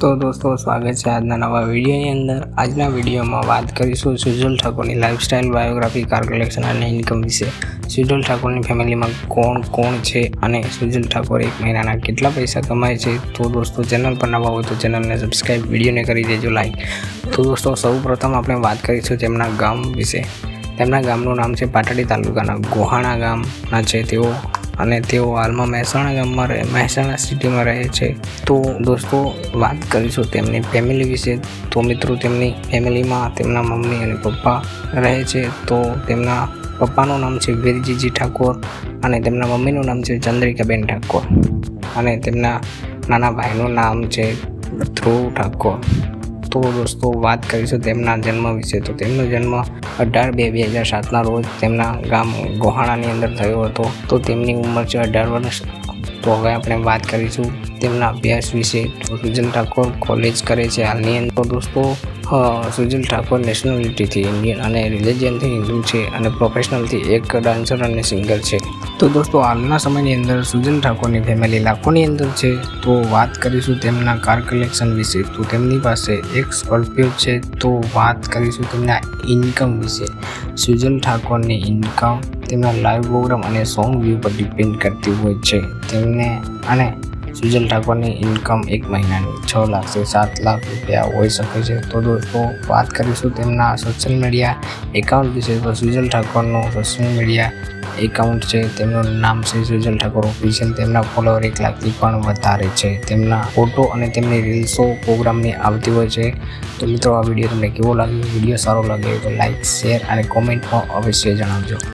તો દોસ્તો સ્વાગત છે આજના નવા વિડીયોની અંદર। આજના વિડીયોમાં વાત કરીશું સુજલ ઠાકોરની લાઇફસ્ટાઇલ, બાયોગ્રાફી, કાર કલેક્શન અને ઇન્કમ વિશે। સુજલ ઠાકોરની ફેમિલીમાં કોણ છે અને સુજલ ઠાકોર એક મહિનાના કેટલા પૈસા કમાય છે। તો દોસ્તો ચેનલ પર નવા હોય તો ચેનલને સબસ્ક્રાઈબ, વિડીયોને કરી દેજો લાઈક। તો દોસ્તો સૌપ્રથમ આપણે વાત કરીશું તેમના ગામ વિશે। તેમના ગામનું નામ છે પાટડી તાલુકાના ગોહાણા ગામના છે તેઓ, અને તેઓ હાલમાં મહેસાણા સિટીમાં રહે છે। તો દોસ્તો વાત કરીશું તેમની ફેમિલી વિશે। તો મિત્રો તેમની ફેમિલીમાં તેમના મમ્મી અને પપ્પા રહે છે। તો તેમના પપ્પાનું નામ છે વીરજીજી ઠાકોર અને તેમના મમ્મીનું નામ છે ચંદ્રિકાબેન ઠાકોર, અને તેમના નાના ભાઈનું નામ છે ધ્રુવ ઠાકોર। તો દોસ્તો વાત કરીશું તેમના જન્મ વિશે। તો તેમનો જન્મ 18/2/2007ના રોજ તેમના ગામ ગોહાણાની અંદર થયો હતો। તો તેમની ઉંમર છે 18 વર્ષ। તો હવે આપણે વાત કરીશું તેમના અભ્યાસ વિશે। તો સુજલ ઠાકોર કોલેજ કરે છે હાલની અંદર। તો દોસ્તો સુજલ ઠાકોર નેશનાલિટીથી ઇન્ડિયન અને રિલિજનથી હિન્દુ છે, અને પ્રોફેશનલથી એક ડાન્સર અને સિંગર છે। તો દોસ્તો હાલના સમયની અંદર સુજલ ઠાકોરની ફેમિલી લાખોની અંદર છે। તો વાત કરીશું તેમના કાર કલેક્શન વિશે। તો તેમની પાસે એક સ્કોર્પિયો છે। તો વાત કરીશું તેમના ઇન્કમ વિશે। સુજલ ઠાકોરની ઇન્કમ તેમના લાઈવ પ્રોગ્રામ અને સોંગ વ્યૂ પર ડિપેન્ડ કરતી હોય છે તેમને, અને સુજલ ઠાકોરની ઇન્કમ એક મહિનાની 6 લાખથી 7 લાખ રૂપિયા હોઈ શકે છે। તો દોસ્તો વાત કરીશું તેમના સોશિયલ મીડિયા એકાઉન્ટ વિશે। તો સુજલ ઠાકોરનું સોશિયલ મીડિયા એકાઉન્ટ છે, તેમનું નામ છે સુજલ ઠાકોર ઓફિશિયલ। તેમના ફોલોવર 1 લાખથી પણ વધારે છે। તેમના ફોટો અને તેમની રીલ્સો પ્રોગ્રામની આવતી હોય છે। તો મિત્રો આ વિડીયો તમને કેવો લાગ્યો? વિડીયો સારો લાગે તો લાઈક, શેર અને કોમેન્ટમાં અવશ્ય જણાવજો।